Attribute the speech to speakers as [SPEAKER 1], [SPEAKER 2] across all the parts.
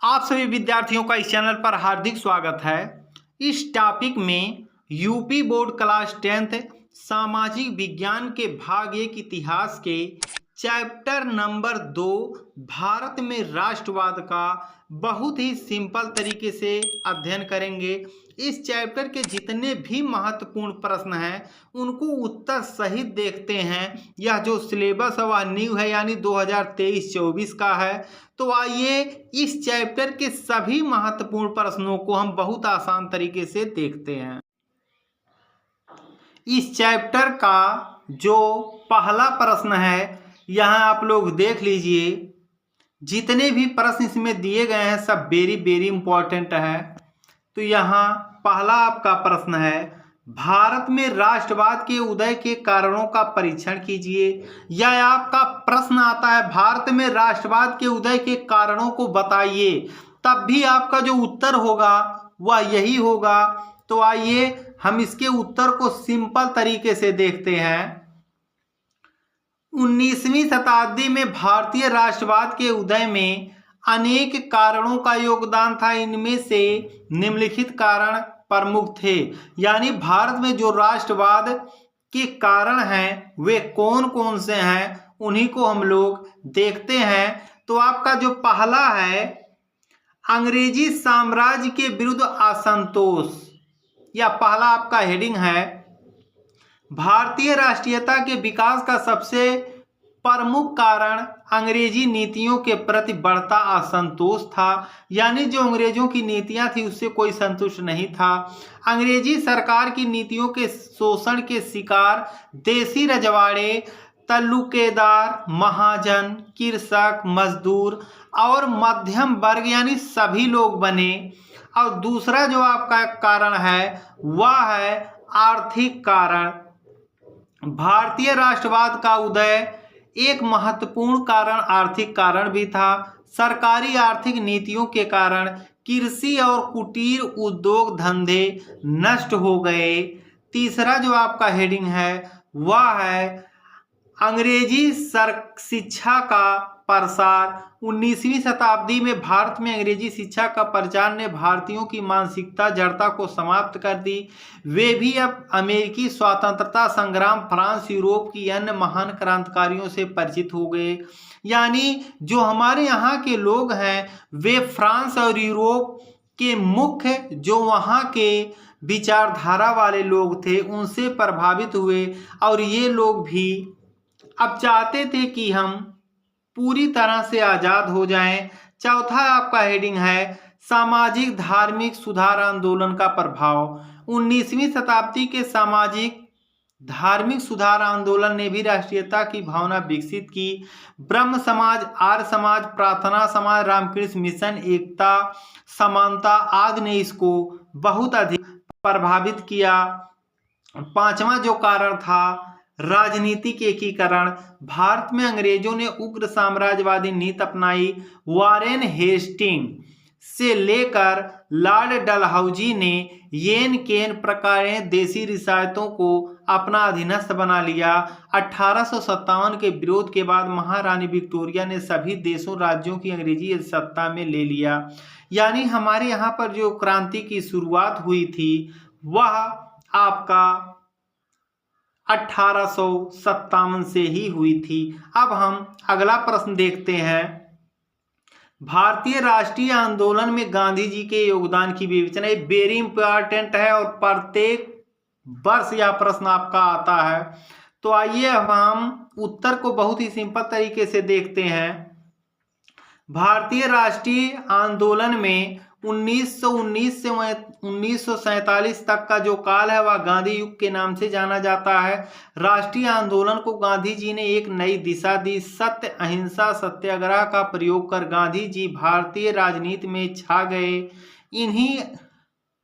[SPEAKER 1] आप सभी विद्यार्थियों का इस चैनल पर हार्दिक स्वागत है। इस टॉपिक में यूपी बोर्ड क्लास 10th सामाजिक विज्ञान के भाग 1 इतिहास के चैप्टर नंबर 2 भारत में राष्ट्रवाद का बहुत ही सिंपल तरीके से अध्ययन करेंगे। इस चैप्टर के जितने भी महत्वपूर्ण प्रश्न हैं उनको उत्तर सहित देखते हैं। यह जो सिलेबस है वह न्यू है, यानी 2023-24 का है। तो आइए इस चैप्टर के सभी महत्वपूर्ण प्रश्नों को हम बहुत आसान तरीके से देखते हैं। इस चैप्टर का जो पहला प्रश्न है यहाँ आप लोग देख लीजिए। जितने भी प्रश्न इसमें दिए गए हैं सब वेरी वेरी इंपॉर्टेंट है। तो यहाँ पहला आपका प्रश्न है, भारत में राष्ट्रवाद के उदय के कारणों का परीक्षण कीजिए। यह आपका प्रश्न आता है, भारत में राष्ट्रवाद के उदय के कारणों को बताइए, तब भी आपका जो उत्तर होगा वह यही होगा। तो आइए हम इसके उत्तर को सिंपल तरीके से देखते हैं। 19वीं शताब्दी में भारतीय राष्ट्रवाद के उदय में अनेक कारणों का योगदान था। इनमें से निम्नलिखित कारण प्रमुख थे, यानी भारत में जो राष्ट्रवाद के कारण हैं वे कौन कौन से हैं उन्हीं को हम लोग देखते हैं। तो आपका जो पहला है, अंग्रेजी साम्राज्य के विरुद्ध असंतोष। या पहला आपका हेडिंग है, भारतीय राष्ट्रीयता के विकास का सबसे प्रमुख कारण अंग्रेजी नीतियों के प्रति बढ़ता असंतोष था। यानी जो अंग्रेजों की नीतियां थी उससे कोई संतुष्ट नहीं था। अंग्रेजी सरकार की नीतियों के शोषण के शिकार देसी रजवाड़े, तल्लुकेदार, महाजन, कृषक, मजदूर और मध्यम वर्ग यानी सभी लोग बने। और दूसरा जो आपका कारण है वह है आर्थिक कारण। भारतीय राष्ट्रवाद का उदय एक महत्वपूर्ण कारण आर्थिक कारण भी था। सरकारी आर्थिक नीतियों के कारण कृषि और कुटीर उद्योग धंधे नष्ट हो गए। तीसरा जो आपका हेडिंग है वह है अंग्रेजी शिक्षा का प्रसार। 19वीं शताब्दी में भारत में अंग्रेजी शिक्षा का प्रचार ने भारतीयों की मानसिकता जड़ता को समाप्त कर दी। वे भी अब अमेरिकी स्वतंत्रता संग्राम, फ्रांस, यूरोप की अन्य महान क्रांतिकारियों से परिचित हो गए। यानी जो हमारे यहाँ के लोग हैं वे फ्रांस और यूरोप के मुख्य जो वहाँ के विचारधारा वाले लोग थे उनसे प्रभावित हुए और ये लोग भी अब चाहते थे कि हम पूरी तरह से आज़ाद हो जाएं। चौथा आपका हेडिंग है सामाजिक धार्मिक सुधार आंदोलन का प्रभाव। 19वीं शताब्दी के सामाजिक धार्मिक सुधार आंदोलन ने भी राष्ट्रीयता की भावना विकसित की। ब्रह्म समाज, आर्य समाज, प्रार्थना समाज, रामकृष्ण मिशन, एकता, समानता आदि ने इसको बहुत अधिक प्रभावित किया। पांचवा जो कारण था राजनीतिक एकीकरण। भारत में अंग्रेजों ने उग्र साम्राज्यवादी नीति अपनाई। वारेन हेस्टिंग से लेकर लॉर्ड डलहौजी ने येन केन प्रकार देसी रियासतों को अपना अधीनस्थ बना लिया। 1857 के विरोध के बाद महारानी विक्टोरिया ने सभी देशों राज्यों की अंग्रेजी सत्ता में ले लिया। यानी हमारे यहाँ पर जो क्रांति की शुरुआत हुई थी वह आपका 1857 से ही हुई थी। अब हम अगला प्रश्न देखते हैं, भारतीय राष्ट्रीय आंदोलन में गांधी जी के योगदान की विवेचना। ये वेरी इंपॉर्टेंट है और प्रत्येक वर्ष यह प्रश्न आपका आता है। तो आइए अब हम उत्तर को बहुत ही सिंपल तरीके से देखते हैं। भारतीय राष्ट्रीय आंदोलन में 1919 से 1947 तक का जो काल है वह गांधी युग के नाम से जाना जाता है। राष्ट्रीय आंदोलन को गांधी जी ने एक नई दिशा दी। सत्य, अहिंसा, सत्याग्रह का प्रयोग कर गांधी जी भारतीय राजनीति में छा गए। इन्हीं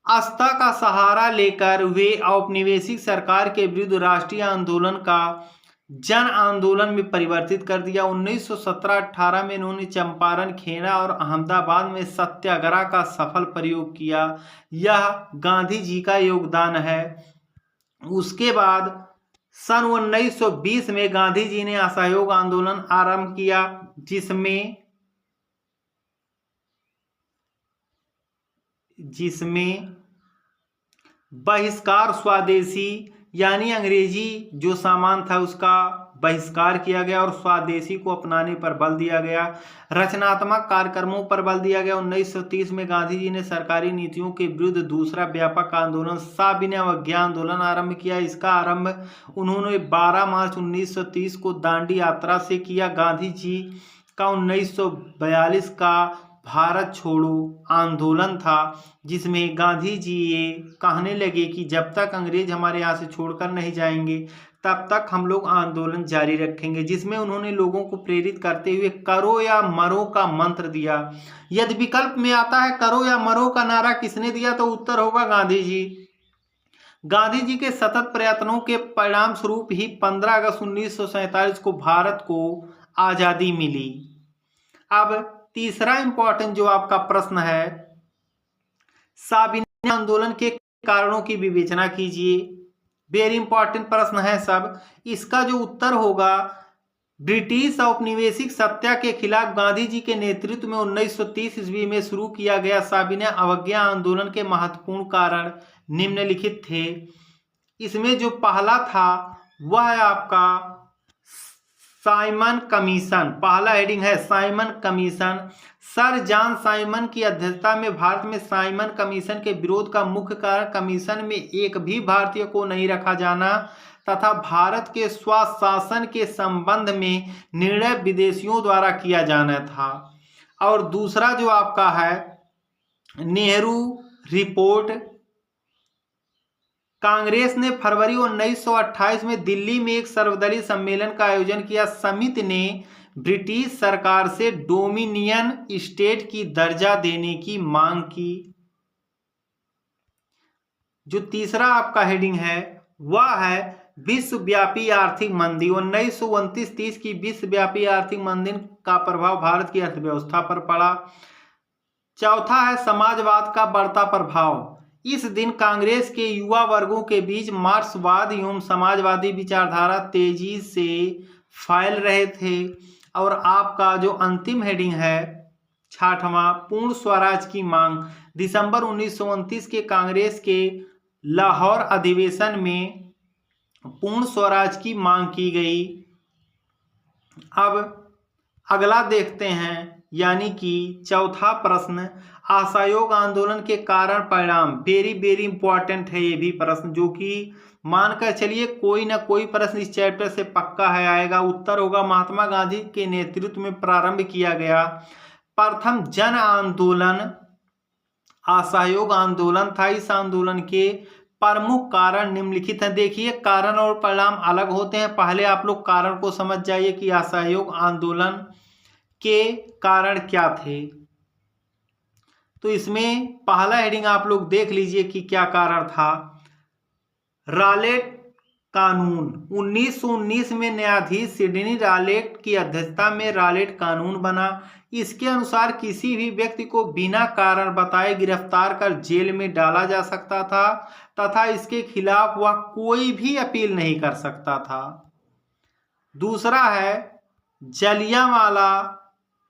[SPEAKER 1] आस्था का सहारा लेकर वे औपनिवेशिक सरकार के विरुद्ध राष्ट्रीय आंदोलन का जन आंदोलन में परिवर्तित कर दिया। 1917-18 में इन्होंने चंपारण, खेड़ा और अहमदाबाद में सत्याग्रह का सफल प्रयोग किया। यह गांधी जी का योगदान है। उसके बाद सन 1920 में गांधी जी ने असहयोग आंदोलन आरंभ किया जिसमें जिसमें बहिष्कार स्वदेशी यानी अंग्रेजी जो सामान था उसका बहिष्कार किया गया और स्वदेशी को अपनाने पर बल दिया गया। रचनात्मक कार्यक्रमों पर बल दिया गया। 1930 में गांधी जी ने सरकारी नीतियों के विरुद्ध दूसरा व्यापक आंदोलन सविनय अवज्ञा आंदोलन आरंभ किया। इसका आरंभ उन्होंने 12 मार्च 1930 को दांडी यात्रा से किया। गांधी जी का 1942 का भारत छोड़ो आंदोलन था, जिसमें गांधी जी ये कहने लगे कि जब तक अंग्रेज हमारे यहाँ से छोड़कर नहीं जाएंगे तब तक हम लोग आंदोलन जारी रखेंगे, जिसमें उन्होंने लोगों को प्रेरित करते हुए करो या मरो का मंत्र दिया। यदि विकल्प में आता है करो या मरो का नारा किसने दिया तो उत्तर होगा गांधी जी। गांधी जी के सतत प्रयत्नों के परिणाम स्वरूप ही 15 अगस्त 1947 को भारत को आजादी मिली। अब तीसरा इंपॉर्टेंट जो आपका प्रश्न है, सविनय आंदोलन के कारणों की विवेचना कीजिए। वेरी इंपॉर्टेंट प्रश्न है सब। इसका जो उत्तर होगा, ब्रिटिश औपनिवेशिक सत्ता के खिलाफ गांधी जी के नेतृत्व में 1930 ईस्वी में शुरू किया गया सविनय अवज्ञा आंदोलन के महत्वपूर्ण कारण निम्नलिखित थे। इसमें जो पहला था वह है आपका साइमन कमीशन। पहला हेडिंग है Simon commission. Sir John Simon की अध्यक्षता में भारत में साइमन कमीशन के विरोध का मुख्य कारण कमीशन में एक भी भारतीय को नहीं रखा जाना तथा भारत के स्वशासन के संबंध में निर्णय विदेशियों द्वारा किया जाना था। और दूसरा जो आपका है नेहरू रिपोर्ट। कांग्रेस ने फरवरी 1928 में दिल्ली में एक सर्वदलीय सम्मेलन का आयोजन किया। समिति ने ब्रिटिश सरकार से डोमिनियन स्टेट की दर्जा देने की मांग की। जो तीसरा आपका हेडिंग है वह है विश्वव्यापी आर्थिक मंदी। 1929-30 की विश्वव्यापी आर्थिक मंदी का प्रभाव भारत की अर्थव्यवस्था पर पड़ा। चौथा है समाजवाद का बढ़ता प्रभाव। इस दिन कांग्रेस के युवा वर्गों के बीच मार्क्सवाद एवं समाजवादी विचारधारा तेजी से फैल रहे थे। और आपका जो अंतिम हेडिंग है छठवां, पूर्ण स्वराज की मांग। दिसंबर 1929 के कांग्रेस के लाहौर अधिवेशन में पूर्ण स्वराज की मांग की गई। अब अगला देखते हैं, यानी कि चौथा प्रश्न, असहयोग आंदोलन के कारण परिणाम। वेरी वेरी इंपॉर्टेंट है ये भी प्रश्न, जो कि मानकर चलिए कोई ना कोई प्रश्न इस चैप्टर से पक्का है आएगा। उत्तर होगा महात्मा गांधी के नेतृत्व में प्रारंभ किया गया प्रथम जन आंदोलन असहयोग आंदोलन था। इस आंदोलन के प्रमुख कारण निम्नलिखित हैं। देखिए कारण और परिणाम अलग होते हैं। पहले आप लोग कारण को समझ जाइए कि असहयोग आंदोलन के कारण क्या थे। तो इसमें पहला हेडिंग आप लोग देख लीजिए कि क्या कारण था। रालेट कानून 1919 में न्यायाधीश सिडनी रालेट की अध्यक्षता में रालेट कानून बना। इसके अनुसार किसी भी व्यक्ति को बिना कारण बताए गिरफ्तार कर जेल में डाला जा सकता था तथा इसके खिलाफ वह कोई भी अपील नहीं कर सकता था। दूसरा है जलियांवाला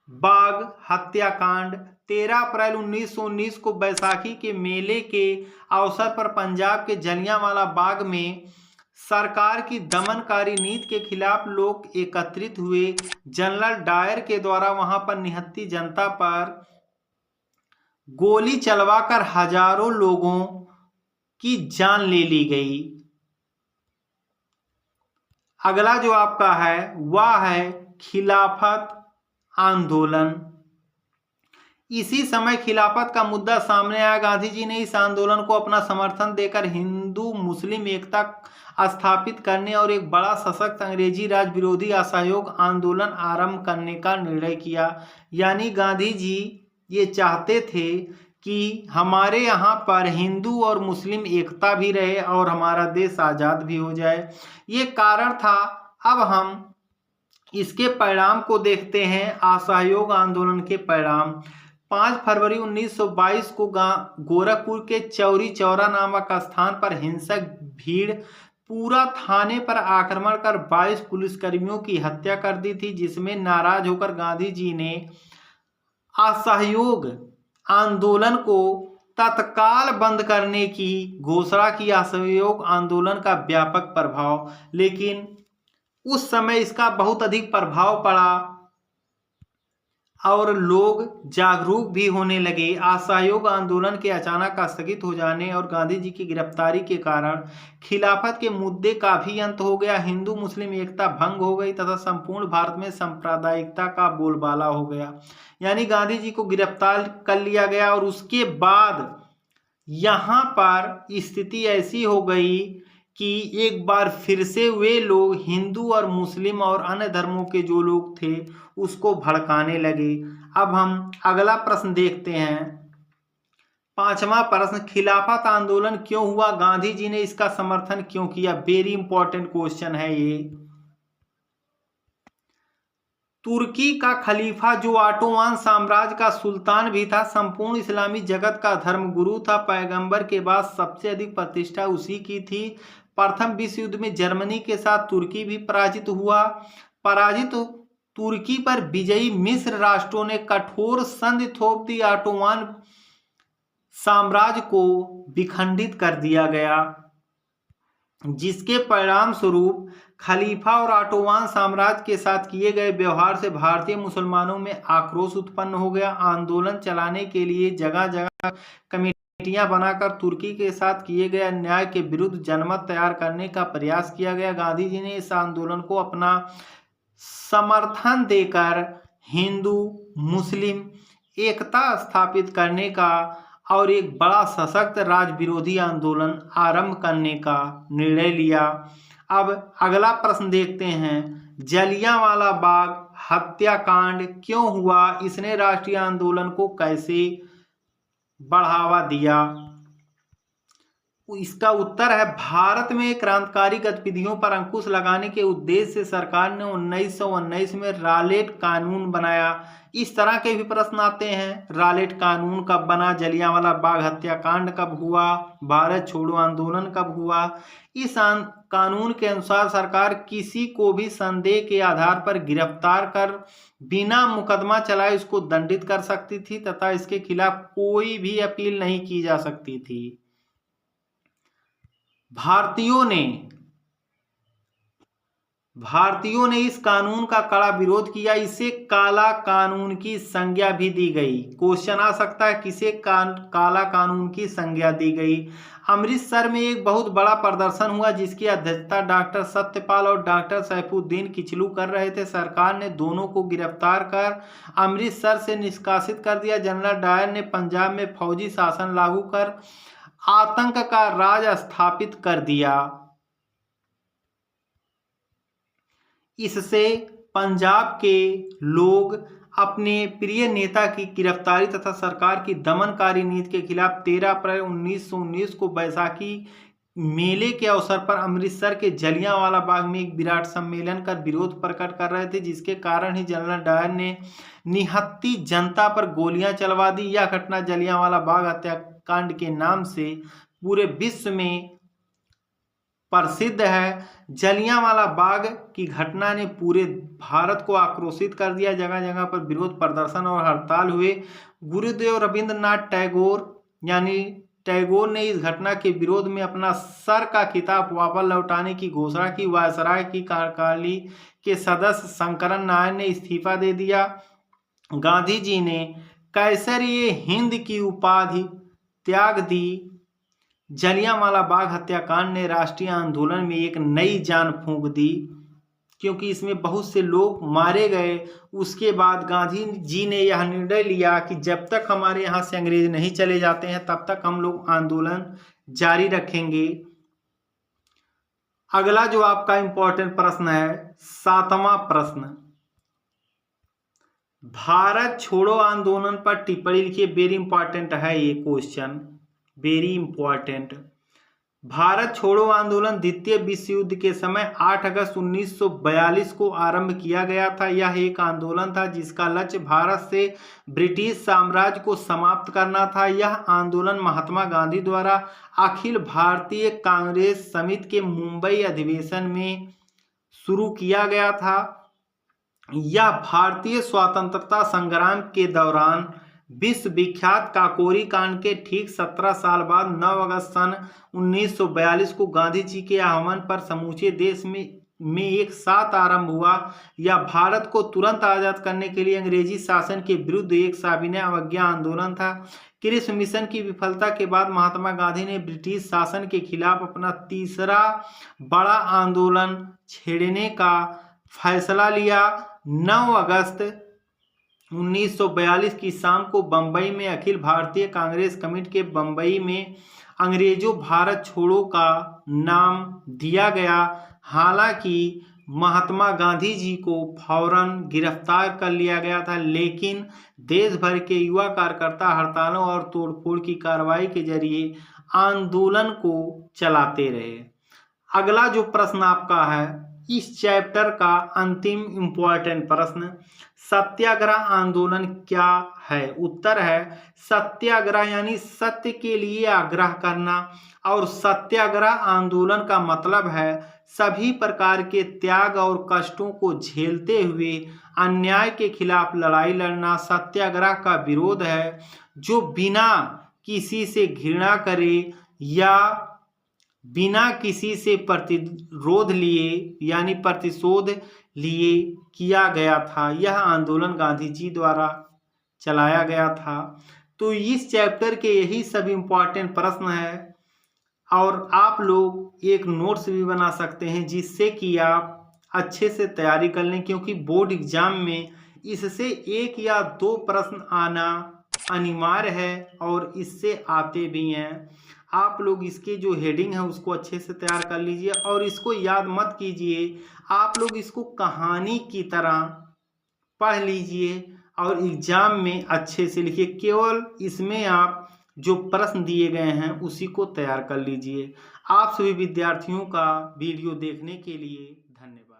[SPEAKER 1] बाग हत्याकांड। 13 अप्रैल 1919 को बैसाखी के मेले के अवसर पर पंजाब के जलियांवाला बाग में सरकार की दमनकारी नीति के खिलाफ लोग एकत्रित हुए। जनरल डायर के द्वारा वहां पर निहत्थी जनता पर गोली चलवाकर हजारों लोगों की जान ले ली गई। अगला जो आपका है वह है खिलाफत आंदोलन। इसी समय खिलाफत का मुद्दा सामने आया। गांधी जी ने इस आंदोलन को अपना समर्थन देकर हिंदू मुस्लिम एकता स्थापित करने और एक बड़ा सशक्त अंग्रेजी राज विरोधी असहयोग आंदोलन आरंभ करने का निर्णय किया। यानी गांधी जी ये चाहते थे कि हमारे यहाँ पर हिंदू और मुस्लिम एकता भी रहे और हमारा देश आज़ाद भी हो जाए, ये कारण था। अब हम इसके परिणाम को देखते हैं। असहयोग आंदोलन के परिणाम। 5 फरवरी 1922 को गोरखपुर के चौरी चौरा नामक स्थान पर हिंसक भीड़ पूरा थाने पर आक्रमण कर 22 पुलिसकर्मियों की हत्या कर दी थी, जिसमें नाराज होकर गांधी जी ने असहयोग आंदोलन को तत्काल बंद करने की घोषणा की। असहयोग आंदोलन का व्यापक प्रभाव, लेकिन उस समय इसका बहुत अधिक प्रभाव पड़ा और लोग जागरूक भी होने लगे। असहयोग आंदोलन के अचानक स्थगित हो जाने और गांधी जी की गिरफ्तारी के कारण खिलाफत के मुद्दे का भी अंत हो गया। हिंदू मुस्लिम एकता भंग हो गई तथा संपूर्ण भारत में सांप्रदायिकता का बोलबाला हो गया। यानी गांधी जी को गिरफ्तार कर लिया गया और उसके बाद यहाँ पर स्थिति ऐसी हो गई कि एक बार फिर से वे लोग हिंदू और मुस्लिम और अन्य धर्मों के जो लोग थे उसको भड़काने लगे। अब हम अगला प्रश्न देखते हैं। पांचवा प्रश्न, खिलाफत आंदोलन क्यों हुआ, गांधी जी ने इसका समर्थन क्यों किया? वेरी इंपॉर्टेंट क्वेश्चन है ये। तुर्की का खलीफा जो ऑटोमान साम्राज्य का सुल्तान भी था, संपूर्ण इस्लामी जगत का धर्मगुरु था, पैगंबर के बाद सबसे अधिक प्रतिष्ठा उसी की थी। प्रथम विश्व युद्ध में जर्मनी के साथ तुर्की भी पराजित हुआ। पराजित तुर्की पर विजयी मिस्र राष्ट्रों ने कठोर संधि थोप दी। ऑटोमान साम्राज्य को विखंडित कर दिया गया, जिसके परिणाम स्वरूप खलीफा और ऑटोमान साम्राज्य के साथ किए गए व्यवहार से भारतीय मुसलमानों में आक्रोश उत्पन्न हो गया। आंदोलन चलाने के लिए जगह जगह कमेटियां बनाकर तुर्की के साथ किए गए अन्याय के विरुद्ध जनमत तैयार करने का प्रयास किया गया। गांधी जी ने इस आंदोलन को अपना समर्थन देकर हिंदू मुस्लिम एकता स्थापित करने का और एक बड़ा सशक्त राज विरोधी आंदोलन आरंभ करने का निर्णय लिया। अब अगला प्रश्न देखते हैं, जलियांवाला बाग हत्याकांड क्यों हुआ, इसने राष्ट्रीय आंदोलन को कैसे बढ़ावा दिया? इसका उत्तर है, भारत में क्रांतिकारी गतिविधियों पर अंकुश लगाने के उद्देश्य से सरकार ने 1919 में रॉलेट कानून बनाया। इस तरह के भी प्रश्न आते हैं, रॉलेट कानून कब बना, जलियांवाला बाग हत्याकांड कब हुआ, भारत छोड़ो आंदोलन कब हुआ? इस कानून के अनुसार सरकार किसी को भी संदेह के आधार पर गिरफ्तार कर बिना मुकदमा चलाए उसको दंडित कर सकती थी तथा इसके खिलाफ कोई भी अपील नहीं की जा सकती थी। भारतीयों ने इस कानून का कड़ा विरोध किया। इसे काला कानून की संज्ञा भी दी गई। क्वेश्चन आ सकता है किसे काला कानून की संज्ञा दी गई? अमृतसर में एक बहुत बड़ा प्रदर्शन हुआ जिसकी अध्यक्षता डॉक्टर सत्यपाल और डॉक्टर सैफुद्दीन किचलू कर रहे थे। सरकार ने दोनों को गिरफ्तार कर अमृतसर से निष्कासित कर दिया। जनरल डायर ने पंजाब में फौजी शासन लागू कर आतंक का राज स्थापित कर दिया। इससे पंजाब के लोग अपने प्रिय नेता की गिरफ्तारी तथा सरकार की दमनकारी नीति के खिलाफ 13 अप्रैल 1919 को बैसाखी मेले के अवसर पर अमृतसर के जलियांवाला बाग में एक विराट सम्मेलन कर विरोध प्रकट कर रहे थे, जिसके कारण ही जनरल डायर ने निहत्थी जनता पर गोलियां चलवा दी। यह घटना जलियांवाला बाग हत्याकांड के नाम से पूरे विश्व में प्रसिद्ध है। जलियांवाला बाग की घटना ने पूरे भारत को आक्रोशित कर दिया। जगह जगह पर विरोध प्रदर्शन और हड़ताल हुए। गुरुदेव रविंद्रनाथ टैगोर यानी टैगोर ने इस घटना के विरोध में अपना सर का खिताब वापस लौटाने की घोषणा की। वायसराय की कार्यकारिणी के सदस्य शंकरन नायर ने इस्तीफा दे दिया। गांधी जी ने कैसरिए हिंद की उपाधि त्याग दी। जलियांवाला बाग हत्याकांड ने राष्ट्रीय आंदोलन में एक नई जान फूंक दी, क्योंकि इसमें बहुत से लोग मारे गए। उसके बाद गांधी जी ने यह निर्णय लिया कि जब तक हमारे यहाँ से अंग्रेज नहीं चले जाते हैं तब तक हम लोग आंदोलन जारी रखेंगे। अगला जो आपका इंपॉर्टेंट प्रश्न है, 7वां प्रश्न, भारत छोड़ो आंदोलन पर टिप्पणी लिखिए। वेरी इंपॉर्टेंट है ये क्वेश्चन, वेरी इंपॉर्टेंट। भारत छोड़ो आंदोलन द्वितीय विश्व युद्ध के समय 8 अगस्त 1942 को आरंभ किया गया था। यह एक आंदोलन था जिसका लक्ष्य भारत से ब्रिटिश साम्राज्य को समाप्त करना था। यह आंदोलन महात्मा गांधी द्वारा अखिल भारतीय कांग्रेस समिति के मुंबई अधिवेशन में शुरू किया गया था। यह भारतीय स्वतंत्रता संग्राम के दौरान विश्व विख्यात काकोरी कांड के ठीक 17 साल बाद 9 अगस्त सन 1942 को गांधी जी के आह्वान पर समूचे देश में एक साथ आरंभ हुआ। यह भारत को तुरंत आजाद करने के लिए अंग्रेजी शासन के विरुद्ध एक साविनय अवज्ञा आंदोलन था। कृष्ण मिशन की विफलता के बाद महात्मा गांधी ने ब्रिटिश शासन के खिलाफ अपना तीसरा बड़ा आंदोलन छेड़ने का फैसला लिया। 9 अगस्त 1942 की शाम को बंबई में अखिल भारतीय कांग्रेस कमेटी के बंबई में अंग्रेजों भारत छोड़ो का नाम दिया गया। हालांकि महात्मा गांधी जी को फौरन गिरफ्तार कर लिया गया था, लेकिन देश भर के युवा कार्यकर्ता हड़तालों और तोड़फोड़ की कार्रवाई के जरिए आंदोलन को चलाते रहे। अगला जो प्रश्न आपका है इस चैप्टर का अंतिम इम्पोर्टेंट प्रश्न, सत्याग्रह आंदोलन क्या है? उत्तर है सत्याग्रह यानी सत्य के लिए आग्रह करना, और सत्याग्रह आंदोलन का मतलब है सभी प्रकार के त्याग और कष्टों को झेलते हुए अन्याय के खिलाफ लड़ाई लड़ना। सत्याग्रह का विरोध है जो बिना किसी से घृणा करे या बिना किसी से प्रतिरोध लिए यानी प्रतिशोध लिए किया गया था। यह आंदोलन गांधी जी द्वारा चलाया गया था। तो इस चैप्टर के यही सभी इम्पोर्टेंट प्रश्न हैं, और आप लोग एक नोट्स भी बना सकते हैं जिससे कि आप अच्छे से तैयारी कर लें, क्योंकि बोर्ड एग्जाम में इससे 1 या 2 प्रश्न आना अनिवार्य है और इससे आते भी हैं। आप लोग इसके जो हेडिंग है उसको अच्छे से तैयार कर लीजिए, और इसको याद मत कीजिए, आप लोग इसको कहानी की तरह पढ़ लीजिए और एग्जाम में अच्छे से लिखिए। केवल इसमें आप जो प्रश्न दिए गए हैं उसी को तैयार कर लीजिए। आप सभी विद्यार्थियों का वीडियो देखने के लिए धन्यवाद।